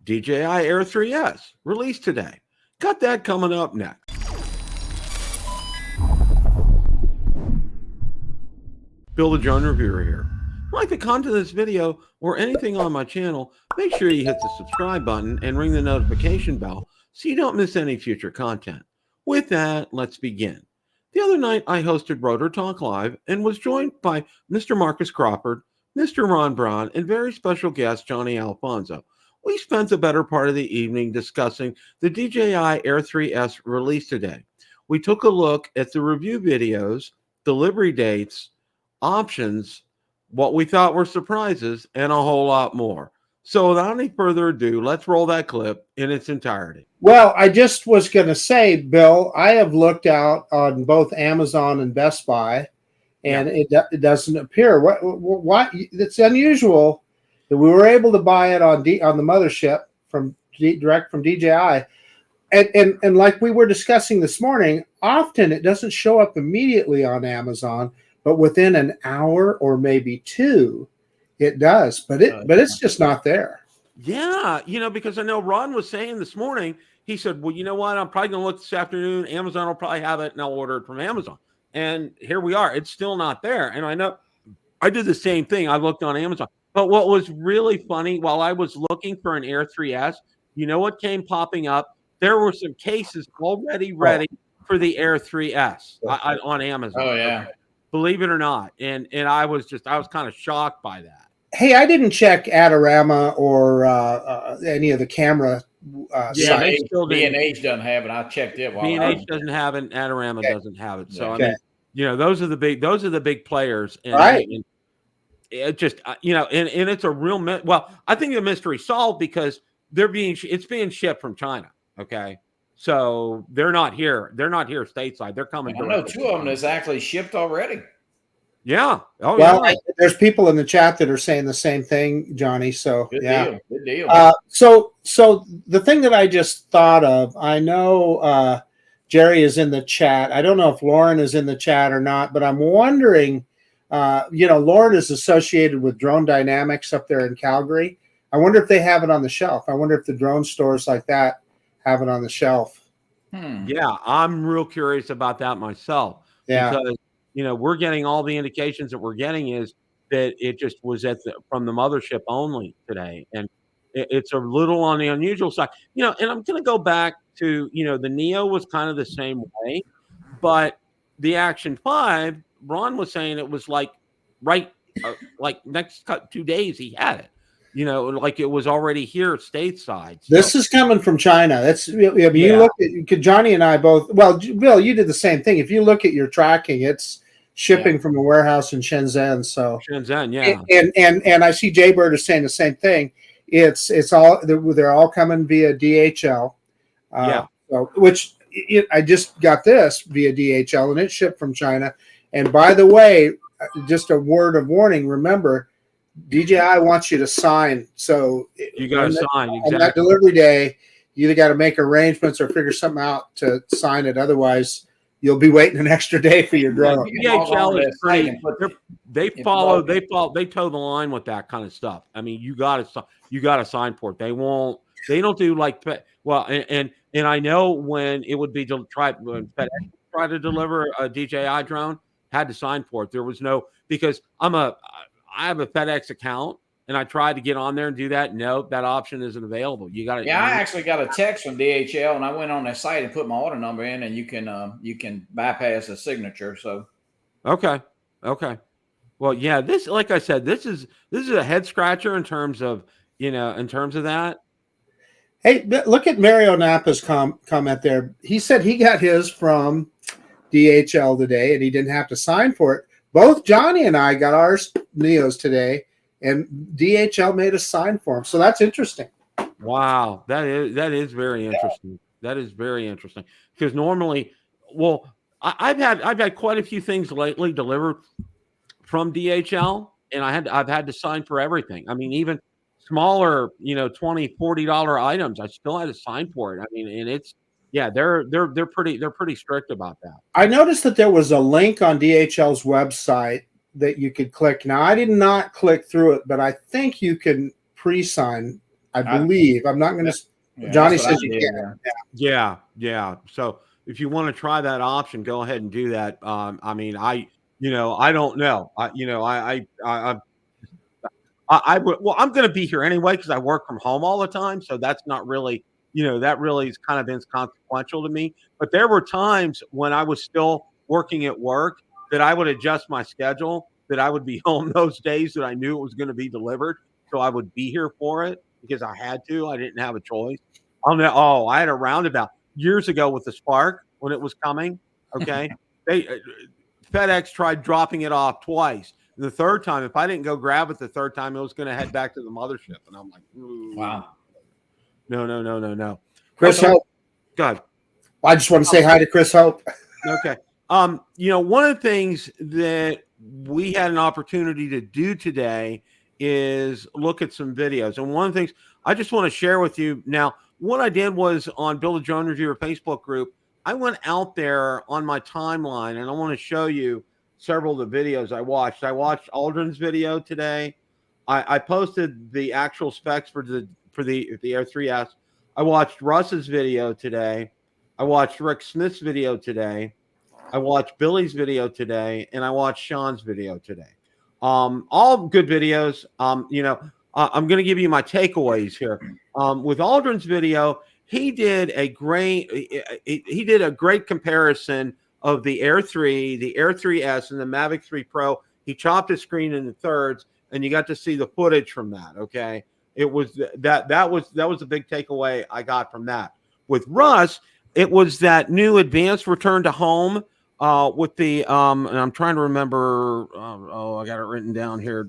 DJI Air 3S, released today. Got that coming up next. Bill the Drone Reviewer here. If you like the content of this video or anything on my channel, make sure you hit the subscribe button and ring the notification bell so you don't miss any future content. With that, let's begin. The other night, I hosted Rotor Talk Live and was joined by Mr. Marcus Crawford, Mr. Ron Braun, and very special guest, Johnnie Alfonso. We spent the better part of the evening discussing the DJI Air 3S release today. We took a look at the review videos, delivery dates, options, what we thought were surprises, and a whole lot more. So without any further ado, let's roll that clip in its entirety. Well, I just was going to say, Bill, I have looked out on both Amazon and Best Buy, and it doesn't appear. What? It's unusual that we were able to buy it on the mothership direct from DJI, and like we were discussing this morning, often it doesn't show up immediately on Amazon, but within an hour or maybe two, it does. But it's just not there. Yeah, because I know Ron was saying this morning, he said, well, you know what? I'm probably going to look this afternoon. Amazon will probably have it, and I'll order it from Amazon. And here we are. It's still not there. And I know I did the same thing. I looked on Amazon. But what was really funny, while I was looking for an Air 3S, you know what came popping up? There were some cases already ready for the Air 3S on Amazon. Oh, yeah. Believe it or not. And I was kind of shocked by that. Hey, I didn't check Adorama or any of the camera sites. B&H doesn't have it. I checked it. B&H doesn't have it. Adorama doesn't have it. So, I mean, those are the big players. And, right. And it just, and it's a real, well, I think the mystery solved because it's being shipped from China. Okay. So they're not here. They're not here stateside. They're coming. I know two of them that's actually shipped already. Yeah. Oh, well, yeah. There's people in the chat that are saying the same thing, Johnny. So Good deal. Good deal. So the thing that I just thought of, I know Jerry is in the chat. I don't know if Lauren is in the chat or not, but I'm wondering, Lauren is associated with Drone Dynamics up there in Calgary. I wonder if they have it on the shelf. I wonder if the drone stores like that have it on the shelf. Yeah, I'm real curious about that myself. Yeah. Because, we're getting all the indications that we're getting is that it just was from the mothership only today. And it's a little on the unusual side. And I'm going to go back to, the Neo was kind of the same way. But the Action 5, Ron was saying it was like next 2 days he had it. Like it was already here stateside. So. This is coming from China. That's you look at Johnny and I both. Well, Bill, you did the same thing. If you look at your tracking, it's shipping from a warehouse in Shenzhen. So Shenzhen, yeah. And I see Jaybird is saying the same thing. It's all they're all coming via DHL. I just got this via DHL and it shipped from China. And by the way, just a word of warning. Remember, DJI wants you to sign. So you got to sign on that delivery day. You either got to make arrangements or figure something out to sign it. Otherwise, you'll be waiting an extra day for your drone. DHL is pretty. They toe the line with that kind of stuff. I mean, you got to sign for it. They don't do like and I know when it would be to try to deliver a DJI drone, had to sign for it. There was no, because I have a FedEx account and I tried to get on there and do that. No, that option isn't available. You got to. Yeah, I actually got a text from DHL and I went on their site and put my order number in, and you can bypass the signature. So. Okay. Well, yeah, this, like I said, this is a head scratcher in terms of that. Hey, look at Mario Napa's comment there. He said he got his from DHL today and he didn't have to sign for it. Both Johnny and I got our Neos today, and DHL made us sign for them. So that's interesting. Wow, that is very interesting. That is very interesting because normally, I've had quite a few things lately delivered from DHL, and I've had to sign for everything. I mean, even smaller, $20, $40 items, I still had to sign for it. I mean, and it's. Yeah, they're pretty strict about that. I noticed that there was a link on DHL's website that you could click. Now, I did not click through it, but I think you can pre-sign I believe. I'm not going to. Yeah, Johnny that's what says I you did, can. yeah. Yeah. So if you want to try that option, go ahead and do that. I mean, I don't know. I would. Well, I'm going to be here anyway because I work from home all the time, so that's not really, that really is kind of inconsequential to me. But there were times when I was still working at work that I would adjust my schedule, that I would be home those days that I knew it was going to be delivered, so I would be here for it because I had to. I didn't have a choice. I had a roundabout years ago with the Spark when it was coming. Okay, they FedEx tried dropping it off twice. The third time, if I didn't go grab it the third time, it was going to head back to the mothership. And I'm like, Wow. No. Chris Okay. Hope. Go ahead. I just want to say hi to Chris Hope. Okay. One of the things that we had an opportunity to do today is look at some videos. And one of the things I just want to share with you now, what I did was on Build a Drone Reviewer Facebook group, I went out there on my timeline and I want to show you several of the videos I watched. I watched Aldrin's video today. I posted the actual specs for the Air 3S. I watched Russ's video today. I watched Rick Smith's video today. I watched Billy's video today, and I watched Sean's video today. All good videos. I'm going to give you my takeaways here. With Aldrin's video, he did a great comparison of the Air 3, the Air 3S, and the Mavic 3 Pro. He chopped his screen into thirds, and you got to see the footage from that. Okay, it was that was a big takeaway I got from that. With Russ, it was that new advanced return to home with the and I'm trying to remember. I got it written down here.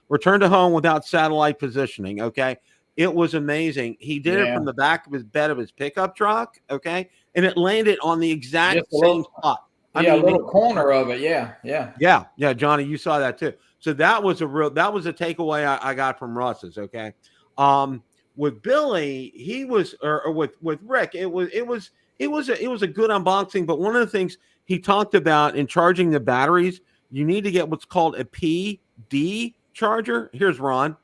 Return to home without satellite positioning. Okay. It was amazing. He did it from the back of his bed of his pickup truck, okay? And it landed on the exact same spot. A little corner of it, yeah. Johnny, you saw that too. So that was a takeaway I got from Russ's, okay? With Billy, he was or with Rick, it was a good unboxing, but one of the things he talked about in charging the batteries, you need to get what's called a PD charger. Here's Ron.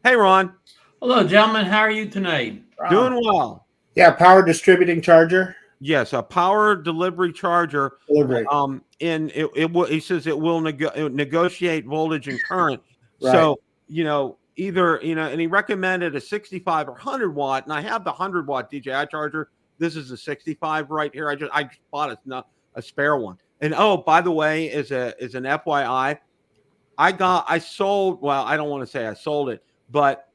Hey, Ron. Hello, gentlemen. How are you tonight? Doing well. Yeah, power distributing charger. Yes, a power delivery charger. Delivery. And he says it will negotiate voltage and current. Right. So, either, and he recommended a 65 or 100 watt, and I have the 100 watt DJI charger. This is a 65 right here. I just bought a spare one. And by the way, as an FYI, I sold, well, I don't want to say I sold it, but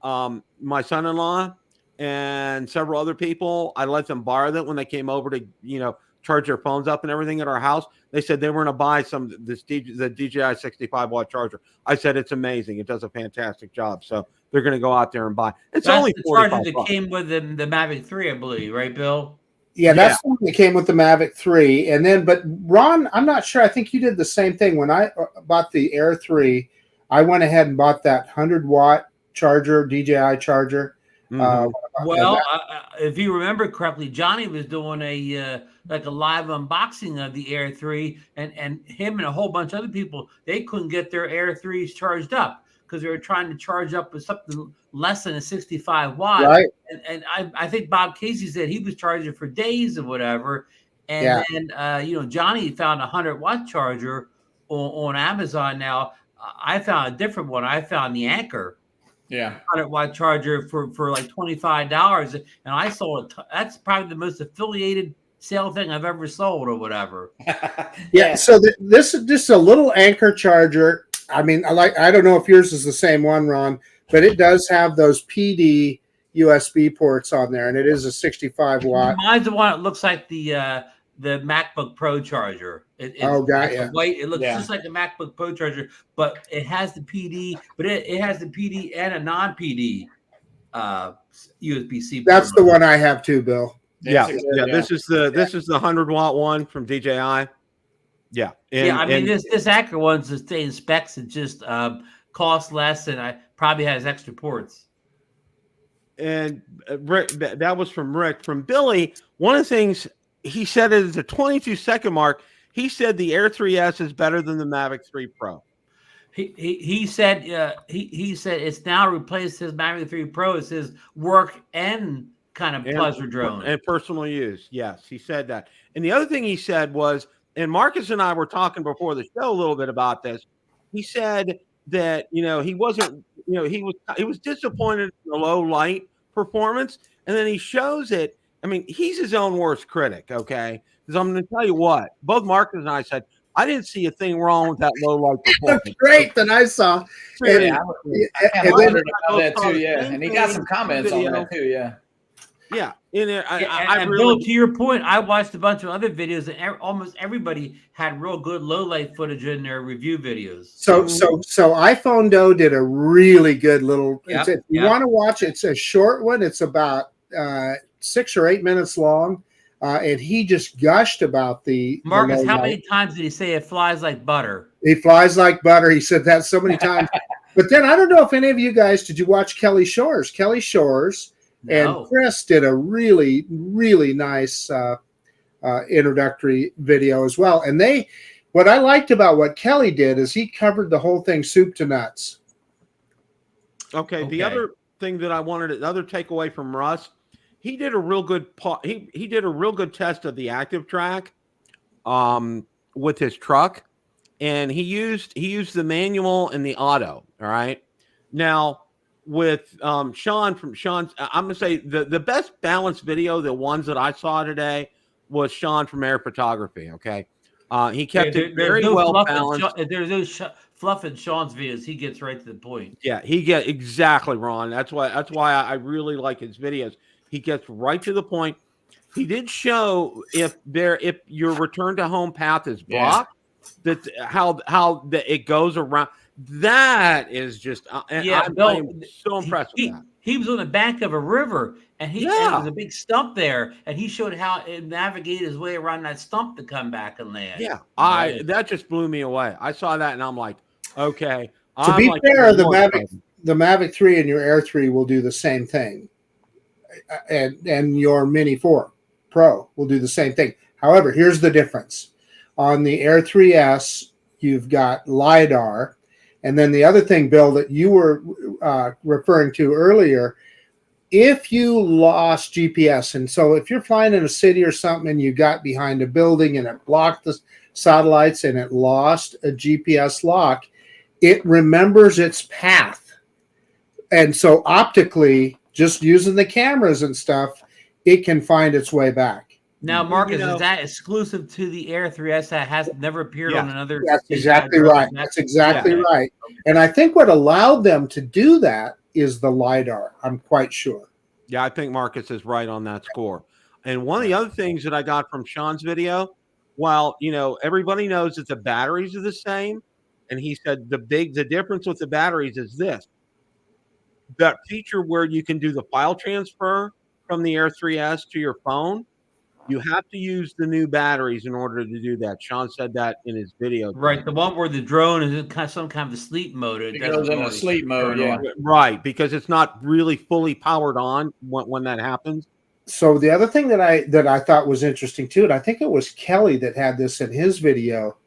my son-in-law and several other people, I let them borrow that when they came over to, charge their phones up and everything at our house. They said they were going to buy the DJI 65 watt charger. I said, it's amazing. It does a fantastic job. So they're going to go out there and buy. That's only the charger that came with the Mavic 3, I believe, right, Bill? Yeah, that's the one that came with the Mavic 3. And then, but Ron, I'm not sure. I think you did the same thing. When I bought the Air 3, I went ahead and bought that 100 watt charger, DJI charger. Well, if you remember correctly, Johnny was doing a live unboxing of the Air 3, and him and a whole bunch of other people, they couldn't get their Air 3s charged up because they were trying to charge up with something less than a 65 watt. Right. And I think Bob Casey said he was charging for days or whatever. And then, Johnny found a 100 watt charger on Amazon. Now, I found a different one. I found the Anchor. 100 watt charger for like $25, and I sold it. That's probably the most affiliated sale thing I've ever sold or whatever. So this is just a little Anchor charger. I mean, I don't know if yours is the same one, Ron, but it does have those PD USB ports on there, and it is a 65 watt. Mine's the one that looks like the MacBook Pro charger. White. It looks just like the MacBook Pro charger, but it has the PD. But it has the PD and a non-PD USB-C. That's the one I have too, Bill. This is the 100 watt one from DJI. Yeah, this Anchor one's the same specs. It just costs less, and I probably has extra ports. And Rick, that was from Rick. From Billy, one of the things he said is a 22-second mark. He said the Air 3S is better than the Mavic 3 Pro. He said he said it's now replaced his Mavic 3 Pro. It says work and kind of pleasure drone and personal use. Yes, he said that. And the other thing he said was, and Marcus and I were talking before the show a little bit about this. He said that he wasn't, he was disappointed in the low light performance, and then he shows it. I mean, he's his own worst critic, okay? Because I'm going to tell you what, both Marcus and I said, I didn't see a thing wrong with that low light performance. That's great that I saw. Yeah, And wondered about that too. Yeah, and he got some comments on that too. Yeah. Yeah, in it, and really, Bill, to your point, I watched a bunch of other videos, and almost everybody had real good low light footage in their review videos. So iPhone Doe did a really good little. Yep, If you want to watch it, it's a short one. It's about 6 or 8 minutes long, and he just gushed about the Marcus, the how low many light. times did he say it flies like butter? He flies like butter. He said that so many times. But then I don't know if any of you guys did you watch Kelly Shores? Kelly Shores. No. And Chris did a really, really nice introductory video as well. And what I liked about what Kelly did is he covered the whole thing soup to nuts. Okay. The other thing that I wanted, another takeaway from Russ, he did a real good he did a real good test of the active track with his truck, and he used the manual and the auto. All right. Now, with Sean from Sean's, I'm gonna say the best balanced video, the ones that I saw today, was Sean from Air Photography. Okay, he kept it very well balanced. There's no fluff in Sean's videos. He gets right to the point. Yeah, he gets exactly, Ron. That's why I really like his videos. He gets right to the point. He did show if your return to home path is blocked, that how it goes around. That is just I'm so impressed with that. He was on the bank of a river, and and there was a big stump there, and he showed how it navigated his way around that stump to come back and land. Yeah, that just blew me away. I saw that, and I'm like, okay. To be fair, the Mavic 3 and your Air 3 will do the same thing, and your Mini 4 Pro will do the same thing. However, here's the difference: on the Air 3S, you've got LiDAR. And then the other thing, Bill, that you were referring to earlier, if you lost GPS, and so if you're flying in a city or something and you got behind a building and it blocked the satellites and it lost a GPS lock, it remembers its path. And so optically, just using the cameras and stuff, it can find its way back. Now, Marcus, is that exclusive to the Air 3S that has never appeared on another? That's exactly right. That's exactly right. And I think what allowed them to do that is the LiDAR. I'm quite sure. Yeah, I think Marcus is right on that score. And one of the other things that I got from Sean's video, while everybody knows that the batteries are the same, and he said the difference with the batteries is this: that feature where you can do the file transfer from the Air 3S to your phone. You have to use the new batteries in order to do that. Sean said that in his video. Right, the one where the drone is in some kind of a sleep mode. It goes into sleep mode, Right, because it's not really fully powered on when that happens. So the other thing that I thought was interesting too, and I think it was Kelly that had this in his video.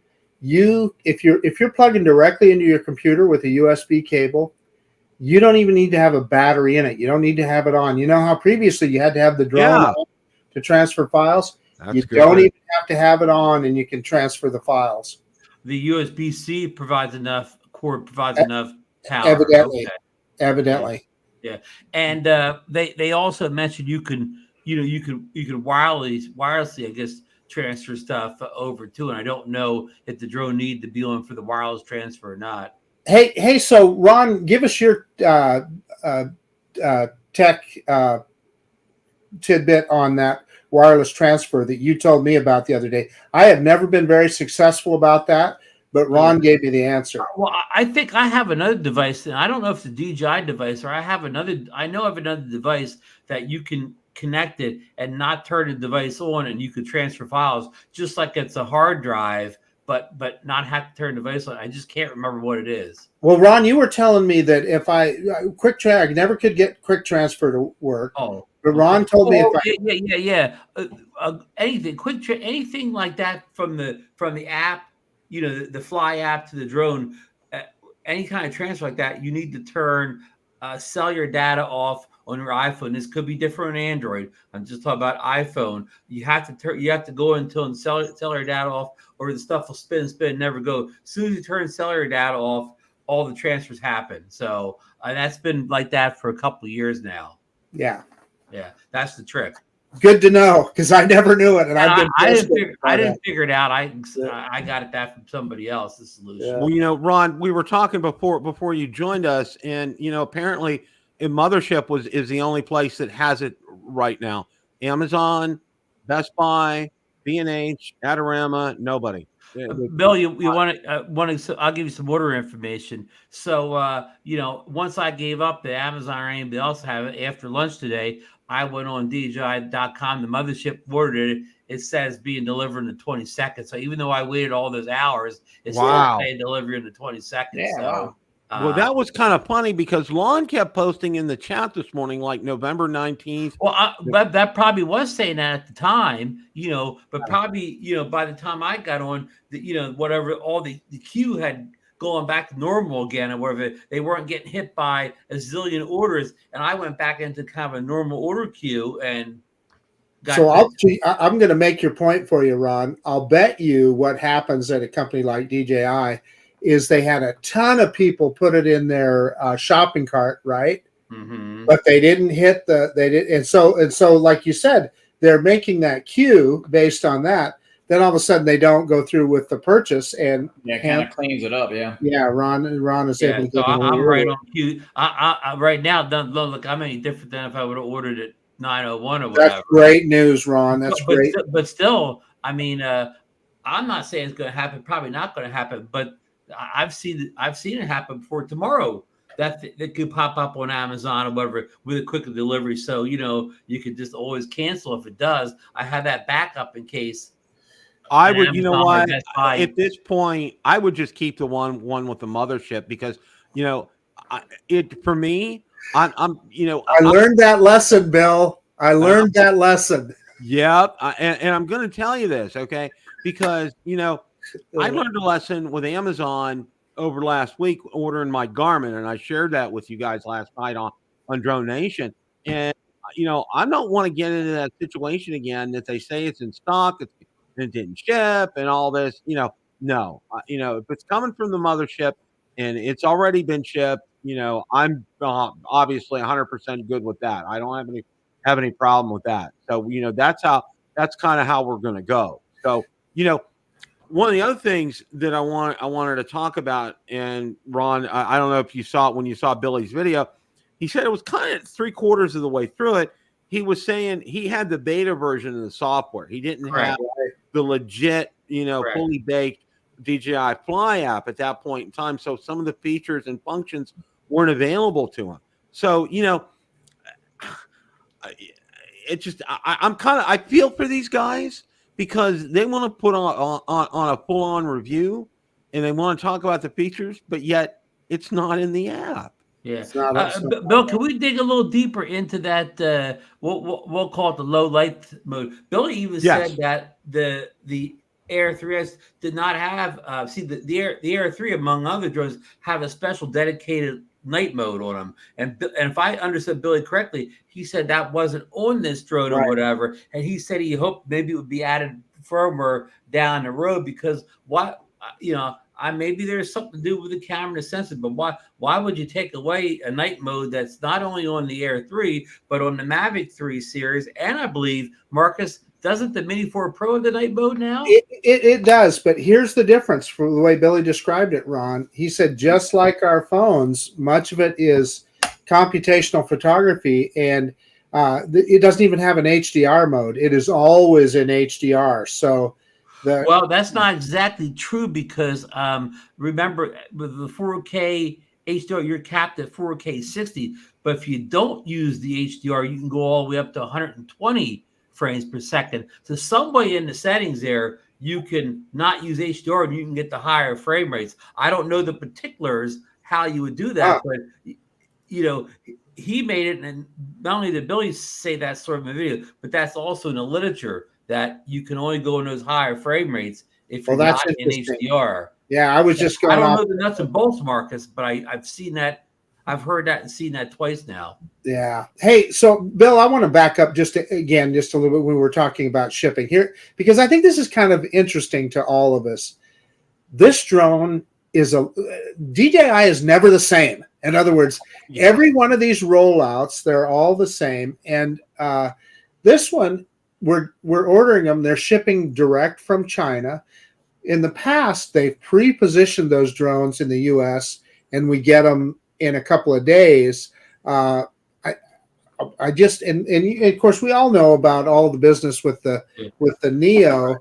If you're plugging directly into your computer with a USB cable, you don't even need to have a battery in it. You don't need to have it on. You know how previously you had to have the drone on to transfer files? You don't even have to have it on, and you can transfer the files. The USB-C provides enough enough power. Evidently. Yeah. And they also mentioned you can wirelessly, I guess, transfer stuff over too. And I don't know if the drone need to be on for the wireless transfer or not. Hey, so Ron, give us your tech tidbit on that wireless transfer that you told me about the other day. I have never been very successful about that, but Ron gave me the answer. Well, I think I have another device, and I don't know if it's a DJI device or I have another device that you can connect it and not turn the device on, and you could transfer files just like it's a hard drive, but not have to turn the device on. I just can't remember what it is. Well, Ron, you were telling me that if I never could get quick transfer to work. Oh, but Ron told me anything like that from the app, the Fly app to the drone, any kind of transfer like that, you need to turn cellular data off on your iPhone. This could be different on Android. I'm just talking about iPhone. You have to go until cellular data off, or the stuff will spin and never go. As soon as you turn cellular data off, all the transfers happen. So that's been like that for a couple of years now. Yeah. Yeah, that's the trick. Good to know, because I never knew it, and I didn't figure it out. I got that from somebody else. The solution. Yeah. Well, you know, Ron, we were talking before you joined us, and you know, apparently, Mothership is the only place that has it right now. Amazon, Best Buy, B&H, Adorama, nobody. Bill, you want to? I'll give you some order information. So, you know, once I gave up the Amazon or anybody else have it after lunch today, I went on DJI.com. The Mothership ordered it. It says being delivered in the 22nd. So even though I waited all those hours, it's still saying delivery in the 22nd. Yeah, so, wow. Well, that was kind of funny because Lon kept posting in the chat this morning, like November 19th. Well, that probably was saying that at the time, you know, but probably, you know, by the time I got on, you know, whatever, all the queue had gone back to normal again, or whatever. They weren't getting hit by a zillion orders, and I went back into kind of a normal order queue and got. So I'm going to make your point for you, Ron. I'll bet you what happens at a company like DJI is they had a ton of people put it in their shopping cart, right? Mm-hmm. But they didn't hit and so like you said, they're making that queue based on that. Then all of a sudden they don't go through with the purchase, and kind of cleans it up. Yeah. Ron is able to. So I'm right on queue. I right now don't look I'm any different than if I would have ordered it 901 or whatever. That's great news, Ron. That's great. But still, I mean, I'm not saying it's going to happen. Probably not going to happen. But I've seen it happen before. Tomorrow that could pop up on Amazon or whatever with a quick delivery. So you know you could just always cancel if it does. I have that backup in case. I would, you know what? At this point, I would just keep the one with the Mothership because you know, for me, I'm you know, I learned that lesson, Bill. I learned that lesson. Yep, and I'm going to tell you this, okay? Because you know, I learned a lesson with Amazon over last week ordering my Garmin, and I shared that with you guys last night on Drone Nation. And you know, I don't want to get into that situation again that they say it's in stock, it didn't ship, and all this. You know, no, you know, if it's coming from the Mothership and it's already been shipped, you know, I'm obviously 100% good with that. I don't have any problem with that. So you know, that's kind of how we're going to go. So you know. One of the other things that I wanted to talk about, and Ron, I don't know if you saw it when you saw Billy's video. He said it was kind of 3/4 of the way through it. He was saying he had the beta version of the software. He didn't have the legit, you know, fully baked DJI Fly app at that point in time. So some of the features and functions weren't available to him. So you know, it just I feel for these guys. Because they want to put on a full-on review, and they want to talk about the features, but yet it's not in the app. Yeah, Bill, can we dig a little deeper into that? We'll call it the low light mode. Billy even said that the Air 3S did not have. The Air 3, among other drones, have a special dedicated night mode on them, and if I understood Billy correctly, he said that wasn't on this drone or whatever, and he said he hoped maybe it would be added firmware down the road because maybe there's something to do with the camera sensor, but why would you take away a night mode that's not only on the Air 3 but on the Mavic 3 series, and I believe Marcus. Doesn't the Mini 4 Pro have the night mode now? It does, but here's the difference from the way Billy described it, Ron. He said just like our phones, much of it is computational photography, and it doesn't even have an HDR mode. It is always in HDR. So, well, that's not exactly true because remember with the 4K HDR, you're capped at 4K 60, but if you don't use the HDR, you can go all the way up to 120 frames per second. So somewhere in the settings there, you can not use HDR and you can get the higher frame rates. I don't know the particulars how you would do that, but you know, he made it, and not only did Billy say that sort of a video, but that's also in the literature that you can only go in those higher frame rates if you're not in HDR. Yeah, I was just going I don't off. know the nuts and bolts, Marcus, but I've seen that. I've heard that and seen that twice now. Yeah. Hey, so Bill, I want to back up just a little bit when we were talking about shipping here, because I think this is kind of interesting to all of us. This drone is DJI is never the same. In other words, every one of these rollouts, they're all the same. And this one, we're ordering them. They're shipping direct from China. In the past, they've pre-positioned those drones in the U.S. and we get them in a couple of days. I just and of course we all know about all the business with the Neo.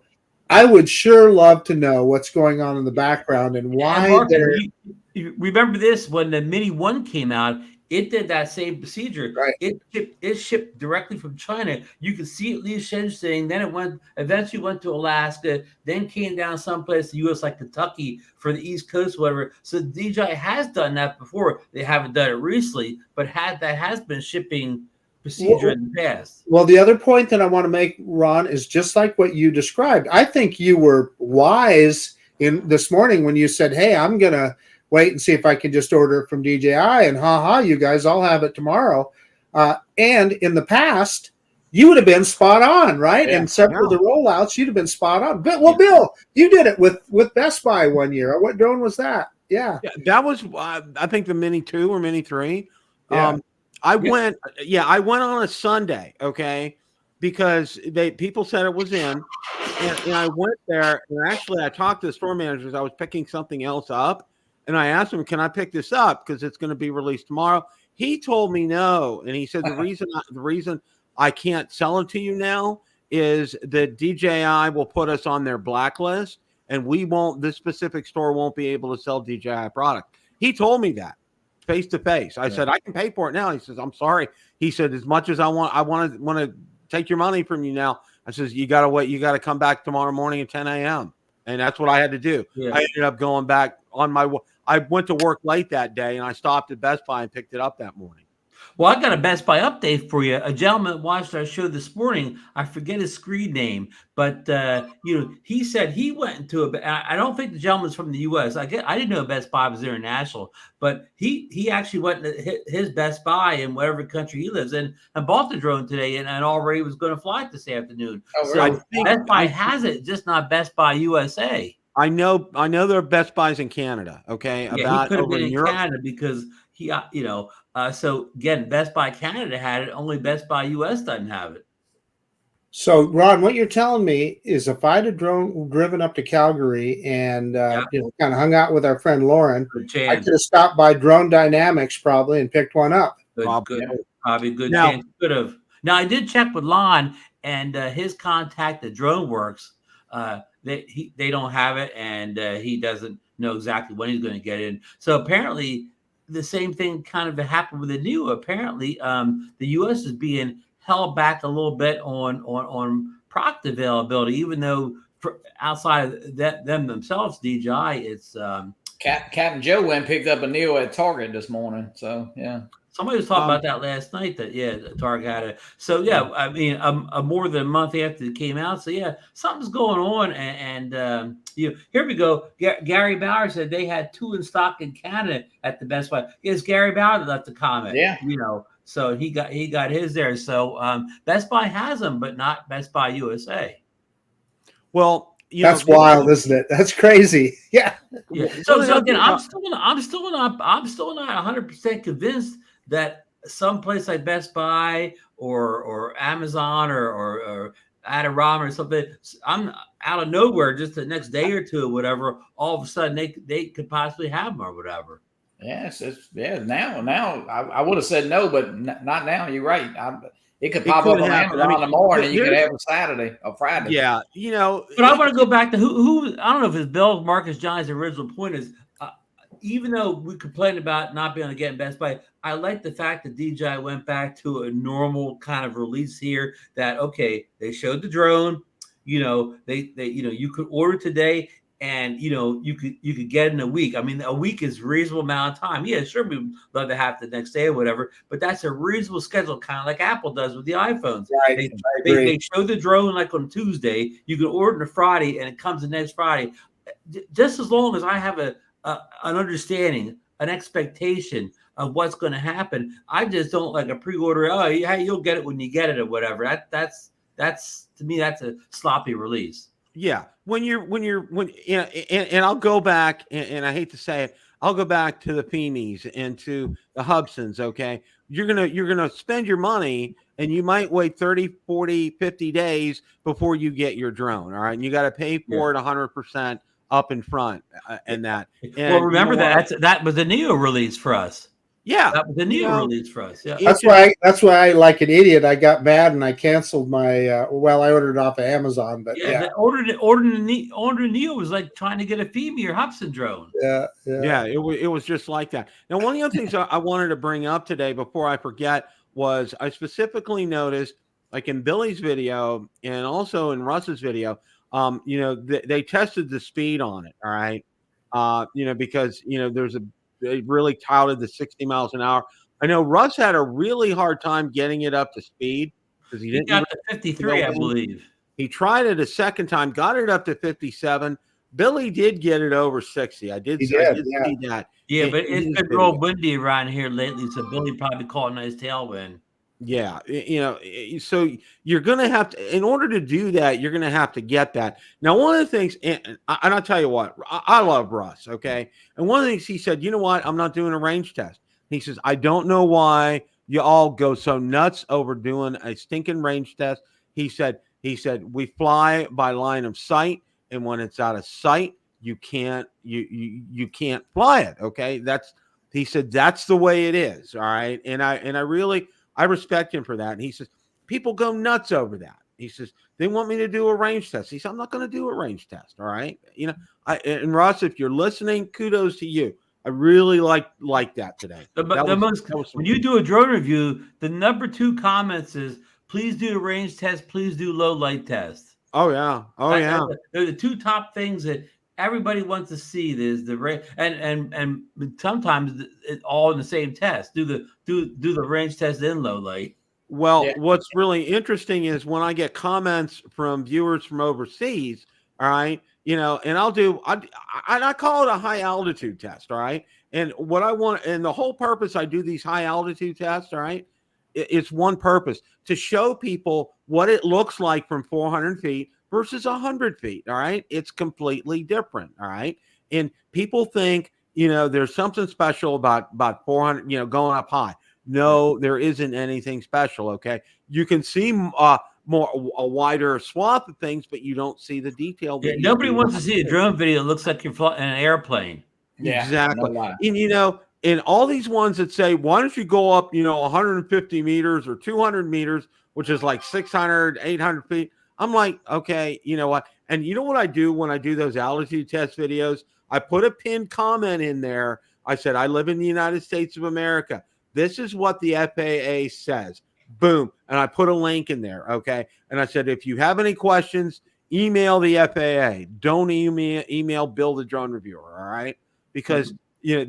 I would sure love to know what's going on in the background and why Marcus, you remember this when the Mini 1 came out. It did that same procedure. Right. It shipped directly from China. You could see it leave Shenzhen. Then it eventually went to Alaska. Then came down someplace in the U.S. like Kentucky for the East Coast, whatever. So DJI has done that before. They haven't done it recently, but that has been shipping procedure in the past. Well, the other point that I want to make, Ron, is just like what you described. I think you were wise in this morning when you said, "Hey, I'm gonna wait and see if I can just order it from DJI." And you guys all have it tomorrow. And in the past, you would have been spot on, right? And several of the rollouts, you'd have been spot on. But Bill, you did it with Best Buy one year. What drone was that? Yeah, that was I think the Mini 2 or Mini 3. Yeah. I went on a Sunday, okay, because people said it was in, and I went there, and actually I talked to the store managers. I was picking something else up, and I asked him, "Can I pick this up because it's going to be released tomorrow?" He told me no, and he said the reason I can't sell it to you now is that DJI will put us on their blacklist, and this specific store won't be able to sell DJI product. He told me that face to face. I said, "I can pay for it now." He says, "I'm sorry." He said, "As much as I want to take your money from you now." I says, "You got to wait. You got to come back tomorrow morning at 10 a.m. And that's what I had to do. Yeah. I ended up going back on I went to work late that day, and I stopped at Best Buy and picked it up that morning. Well, I got a Best Buy update for you. A gentleman watched our show this morning. I forget his screen name, but he said he went into I don't think the gentleman's from the U.S. I didn't know Best Buy was international, but he actually went to his Best Buy in whatever country he lives in and bought the drone today, and already was going to fly it this afternoon. Oh, so really? Best Buy has it, just not Best Buy USA. I know there are Best Buys in Canada. Okay, Yeah, he could have been in Canada because he, so again, Best Buy Canada had it. Only Best Buy US doesn't have it. So, Ron, what you're telling me is if I'd have driven up to Calgary and kind of hung out with our friend Lauren, I could have stopped by Drone Dynamics probably and picked one up. Probably a good chance. Could have. Now, I did check with Lon and his contact at DroneWorks. They don't have it, and he doesn't know exactly when he's going to get in. So apparently, the same thing kind of happened with the Neo. Apparently, the U.S. is being held back a little bit on product availability, even though outside of them themselves, DJI, it's Captain Joe went and picked up a Neo at Target this morning. So yeah. Somebody was talking about that last night. That Target had it. So I mean, more than a month after it came out. So something's going on. And here we go. Gary Bauer said they had 2 in stock in Canada at the Best Buy. It's Gary Bauer that left a comment. Yeah. So he got his there. So Best Buy has them, but not Best Buy USA. Well, that's wild, isn't it? That's crazy. Yeah. So again, I'm still not 100% convinced that some place like Best Buy or Amazon or Adorama or something, I'm out of nowhere, just the next day or two or whatever, all of a sudden they could possibly have them or whatever. Yes, now I would have said no, but not now. You're right. It could pop up on Amazon tomorrow, and you could have a Saturday or Friday. Yeah, But I want to go back to who I don't know if it's Bill, Marcus, Johnny's original point is, even though we complained about not being able to get in Best Buy, I like the fact that DJI went back to a normal kind of release here. That they showed the drone, they you could order today, and you could get it in a week. I mean, a week is a reasonable amount of time. Yeah, sure, we'd love to have the next day or whatever, but that's a reasonable schedule, kind of like Apple does with the iPhones. Right. They show the drone like on Tuesday. You can order it on a Friday, and it comes the next Friday. just as long as I have an understanding, an expectation of what's going to happen, I just don't like a pre-order. Oh, yeah, you'll get it when you get it or whatever. That's to me, that's a sloppy release. Yeah, when and I'll go back, and I hate to say it, I'll go back to the Peonies and to the Hubsons. Okay, you're gonna spend your money, and you might wait 30, 40, 50 days before you get your drone. All right, and you got to pay for it 100% up in front, and that. And well, remember that was the Neo release for us. Yeah, that was the Neo release for us. Yeah, that's why I, like an idiot, I got mad and I canceled my. I ordered it off of Amazon, but ordering Neo was like trying to get a Phoebe or Hobson drone. Yeah. It was just like that. Now, one of the other things I wanted to bring up today before I forget was I specifically noticed, like in Billy's video and also in Russ's video, they tested the speed on it. All right, because they really touted the 60 miles an hour. I know Russ had a really hard time getting it up to speed because he didn't got to 53, I believe. He tried it a second time, got it up to 57. Billy did get it over 60. I did see that. Yeah, but it's been real windy around here lately, so Billy probably caught a nice tailwind. Yeah, so you're going to have to, in order to do that, you're going to have to get that. Now, one of the things, and I'll tell you what, I love Russ, okay? And one of the things he said, you know what, I'm not doing a range test. He says, I don't know why you all go so nuts over doing a stinking range test. He said, we fly by line of sight, and when it's out of sight, you can't fly it, okay? He said, that's the way it is, all right? And I respect him for that. And he says, people go nuts over that. He says, they want me to do a range test. He said, I'm not going to do a range test. All right. And Russ, if you're listening, kudos to you. I really like that today. When you do a drone review, the number 2 comments is, please do a range test. Please do low light test. Oh yeah. They're the 2 top things that everybody wants to see. There's the range, and sometimes it's all in the same test. Do the range test in low light. Well, what's really interesting is when I get comments from viewers from overseas. All right, and I call it a high altitude test. All right, and what I want, and the whole purpose I do these high altitude tests. All right, it's one purpose, to show people what it looks like from 400 feet versus 100 feet. All right. It's completely different. All right. And people think, there's something special about 400, going up high. No, there isn't anything special. Okay. You can see a wider swath of things, but you don't see the detail. Nobody wants to see a drone video that looks like you're flying an airplane. Yeah, exactly. No, and all these ones that say, why don't you go up, 150 meters or 200 meters, which is like 600, 800 feet. I'm like, okay, you know what? And you know what I do when I do those altitude test videos? I put a pinned comment in there. I said, I live in the United States of America. This is what the FAA says. Boom. And I put a link in there. Okay. And I said, if you have any questions, email the FAA. Don't email Bill the drone reviewer. All right. Because,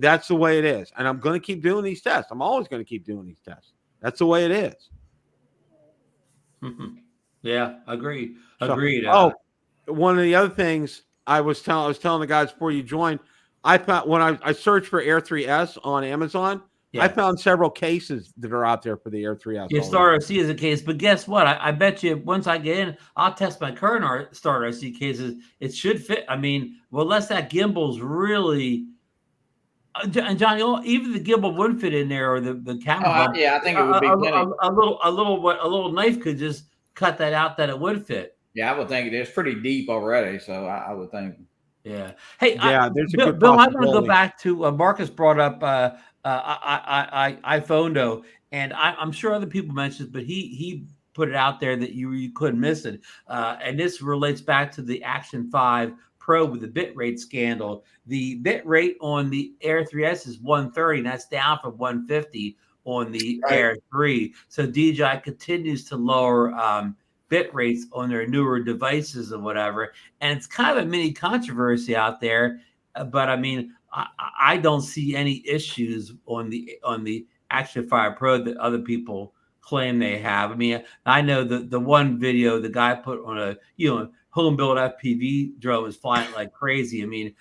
that's the way it is. And I'm going to keep doing these tests. I'm always going to keep doing these tests. That's the way it is. Mm-hmm. Yeah, agreed. One of the other things I was telling the guys before you joined, I found when I searched for Air 3S on Amazon, I found several cases that are out there for the Air 3S. Yeah, Star RC is a case, but guess what? I bet you once I get in, I'll test my current Star RC cases. It should fit. I mean, unless that gimbal's really. And Johnny, even the gimbal wouldn't fit in there, or the camera. I think it would be a little knife could just cut that out, that it would fit. Yeah, I would think it's pretty deep already, so I would think. Yeah. Hey, there's a good Bill, I want to go back to Marcus brought up iPhoto, and I'm sure other people mentioned, but he put it out there that you couldn't miss it. And this relates back to the Action 5 Pro with the bitrate scandal. The bitrate on the Air 3S is 130, and that's down from 150 on the Air 3. So DJI continues to lower bit rates on their newer devices and whatever. And it's kind of a mini controversy out there. But I mean, I don't see any issues on the Action 5 Pro that other people claim they have. I mean, I know the one video the guy put on a, home built FPV drone is flying like crazy. I mean,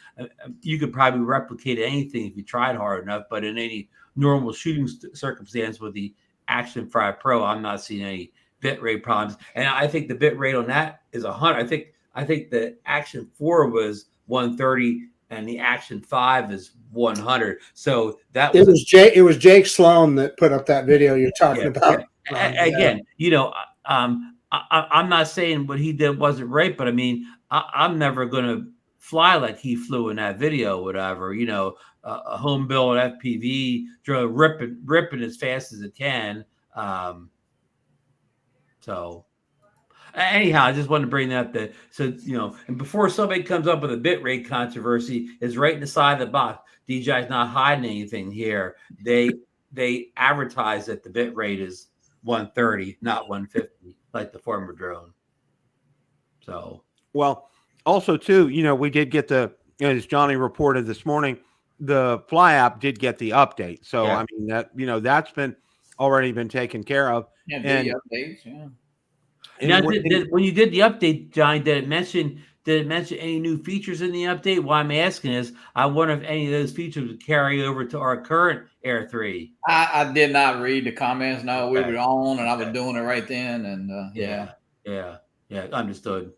you could probably replicate anything if you tried hard enough, but in any normal shooting circumstance with the Action 5 Pro, I'm not seeing any bit rate problems. And I think the bit rate on that is 100. I think the Action 4 was 130 and the Action 5 is 100. So that was it was Jake Sloan that put up that video you're talking about. Yeah. Again, you know, I'm not saying what he did wasn't right, but I mean, I'm never going to fly like he flew in that video, whatever, you know, a home built FPV drone ripping as fast as it can. So anyhow, I just wanted to bring that up. So, you know, and before somebody comes up with a bit rate controversy, is right inside the box. DJI's not hiding anything here. They advertise that the bit rate is 130, not 150, like the former drone. So, well, also too, you know, we did get as Johnny reported this morning, the Fly app did get the update. So yeah. I mean that, you know, that's already been taken care of. Yeah, and updates, yeah. Now, when you did the update, Johnny, did it mention any new features in the update? Why I'm asking is, I wonder if any of those features would carry over to our current Air 3. I did not read the comments. No, we were on, and I was doing it right then, and yeah, understood.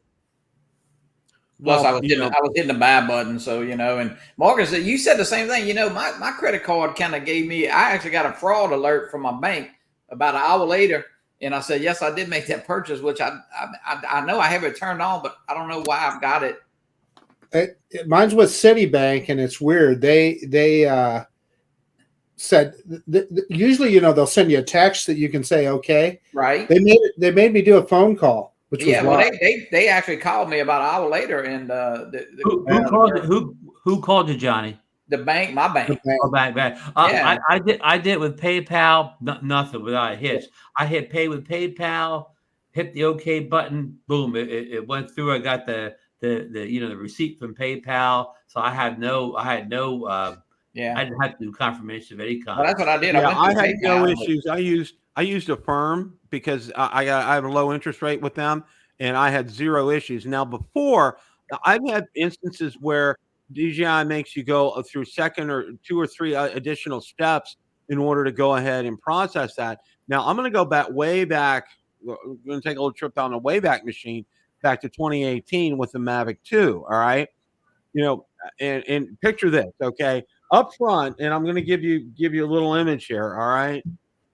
Plus, I was hitting the buy button, so you know. And Marcus, you said the same thing. You know, my credit card kind of gave me. I actually got a fraud alert from my bank about an hour later. And I said, yes, I did make that purchase, which I know I have it turned on, but I don't know why I've got it. Mine's with Citibank, and it's weird. They said usually, you know, they'll send you a text that you can say okay. Right. They made me do a phone call, which was well, they actually called me about an hour later, and who called you, Johnny? The bank, my bank. Oh, bank. Yeah. I did with PayPal, nothing without a hitch. I hit pay with PayPal, hit the OK button, boom, it went through. I got the receipt from PayPal, so I had no I didn't have to do confirmation of any kind. Well, that's what I did. Yeah, I had no issues. I used Affirm because I have a low interest rate with them, and I had zero issues. Now, before, I've had instances where DJI makes you go through second or two or three additional steps in order to go ahead and process that. Now, I'm going to go way back. We're going to take a little trip down the Wayback Machine back to 2018 with the Mavic 2. All right. You know, and picture this, okay? Up front, and I'm going to give you a little image here. All right.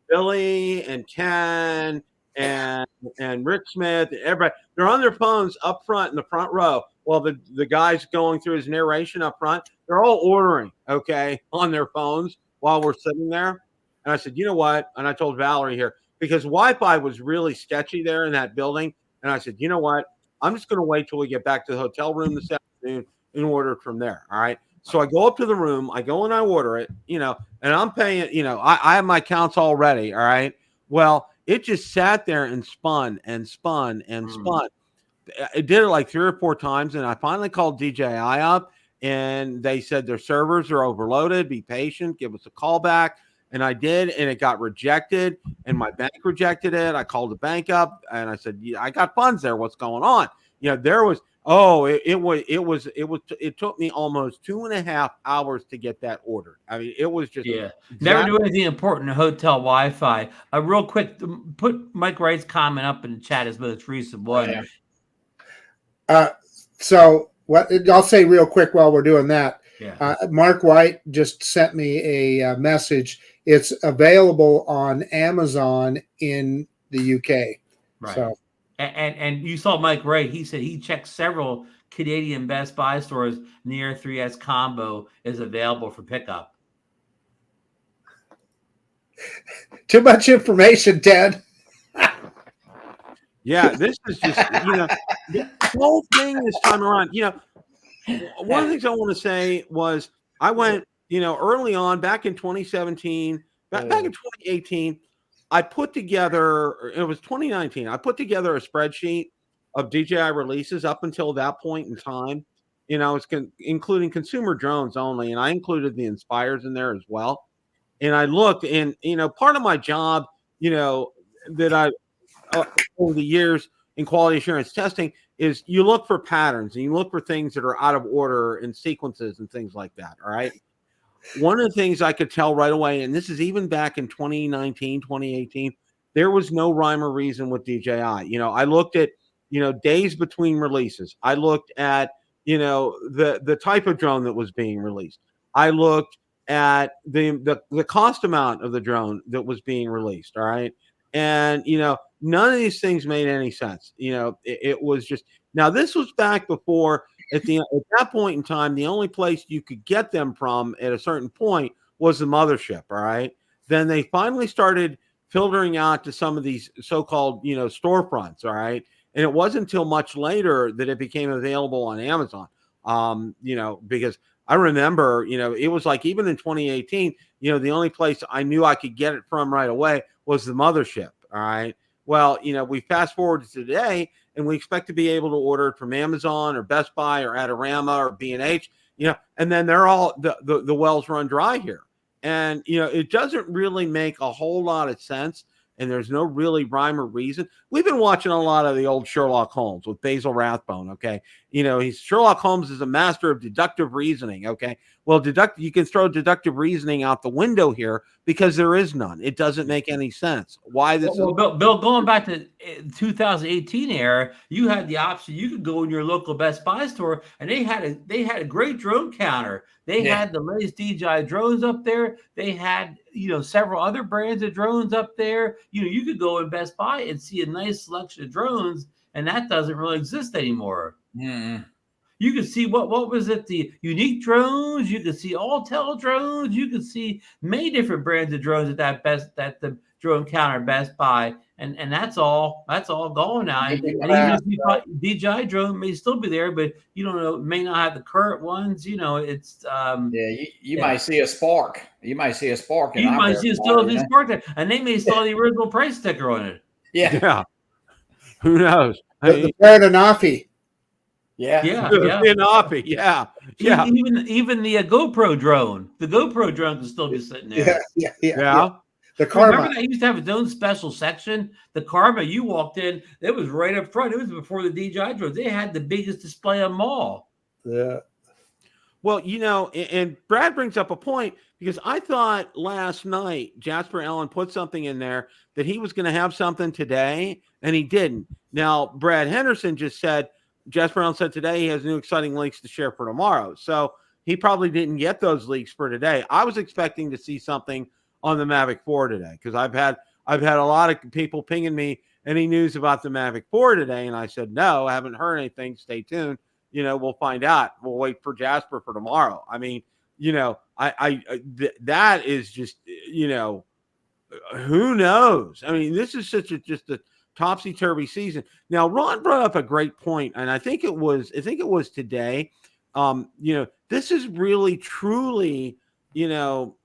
Billy and Ken and Rick Smith, everybody, they're on their phones up front in the front row. Well, the guy's going through his narration up front. They're all ordering, okay, on their phones while we're sitting there. And I said, you know what? And I told Valerie here, because Wi-Fi was really sketchy there in that building. And I said, you know what? I'm just going to wait till we get back to the hotel room this afternoon and order it from there. All right. So I go up to the room, I go and I order it, you know, and I'm paying, you know, I have my counts all ready. All right. Well, it just sat there and spun and spun and spun. It did it like 3 or 4 times. And I finally called DJI up and they said their servers are overloaded. Be patient. Give us a call back. And I did. And it got rejected and my bank rejected it. I called the bank up and I said, yeah, I got funds there. What's going on? You know, there was, it took me almost 2.5 hours to get that ordered. I mean, it was just never do anything important in hotel Wi-Fi. Real quick, put Mike Wright's comment up in the chat as most recent one. So what I'll say real quick while we're doing that. Mark White just sent me a message. It's available on Amazon in the UK. Right. So. And you saw Mike Wright. He said he checked several Canadian Best Buy stores. And the Air 3S combo is available for pickup. Too much information, Ted. Yeah, this is just, you know, the whole thing this time around. You know, one of the things I want to say was I went, you know, early on back in 2017, back in 2018. I put together, it was 2019, I put together a spreadsheet of DJI releases up until that point in time. You know, it's including consumer drones only, and I included the Inspires in there as well. And I looked, and, you know, part of my job, you know, that I, over the years, in quality assurance testing is you look for patterns and you look for things that are out of order and sequences and things like that. All right. One of the things I could tell right away, and this is even back in 2019, 2018, there was no rhyme or reason with DJI. You know, I looked at, you know, days between releases. I looked at, you know, the type of drone that was being released. I looked at the cost amount of the drone that was being released. All right. And, you know, none of these things made any sense. You know, it was just, now this was back before at that point in time, the only place you could get them from at a certain point was the mothership. All right. Then they finally started filtering out to some of these so-called, you know, storefronts. All right. And it wasn't until much later that it became available on Amazon. You know, because I remember, you know, it was like even in 2018, you know, the only place I knew I could get it from right away was the mothership. All right. Well, you know, we fast forward to today and we expect to be able to order it from Amazon or Best Buy or Adorama or B&H, you know, and then they're all the wells run dry here. And, you know, it doesn't really make a whole lot of sense. And there's no really rhyme or reason. We've been watching a lot of the old Sherlock Holmes with Basil Rathbone. Okay. You know, Sherlock Holmes is a master of deductive reasoning. Okay. Well, you can throw deductive reasoning out the window here because there is none. It doesn't make any sense. Why this? Well, Bill, going back to 2018 era, you had the option. You could go in your local Best Buy store, and they had a great drone counter. They had the latest DJI drones up there. They had, you know, several other brands of drones up there. You know, you could go in Best Buy and see a nice selection of drones, and that doesn't really exist anymore. You could see what was it? The unique drones. You could see Alltel drones. You could see many different brands of drones at the drone counter Best Buy, and that's all gone now. And even if DJI drone may still be there, but you don't know, may not have the current ones. You know, it's you might see a Spark. You might see a Spark. You might see a Spark there, and they may still have the original price sticker on it. Yeah. Who knows? The Paradenofi. Yeah. Yeah. Even the GoPro drone. The GoPro drone can still be sitting there. Yeah. The Karma. Remember that used to have its own special section? The Karma, you walked in, it was right up front. It was before the DJI drone. They had the biggest display of them all. Yeah. Well, you know, and Brad brings up a point because I thought last night Jasper Allen put something in there that he was going to have something today, and he didn't. Now, Brad Henderson just said, Jasper Allen said today he has new exciting leaks to share for tomorrow. So he probably didn't get those leaks for today. I was expecting to see something on the Mavic 4 today because I've had a lot of people pinging me any news about the Mavic 4 today, and I said no, I haven't heard anything. Stay tuned. You know, we'll find out. We'll wait for Jasper for tomorrow. I mean, you know, that is just, you know, who knows? I mean, this is just a topsy-turvy season. Now, Ron brought up a great point, and I think it was today. You know, this is really, truly, you know,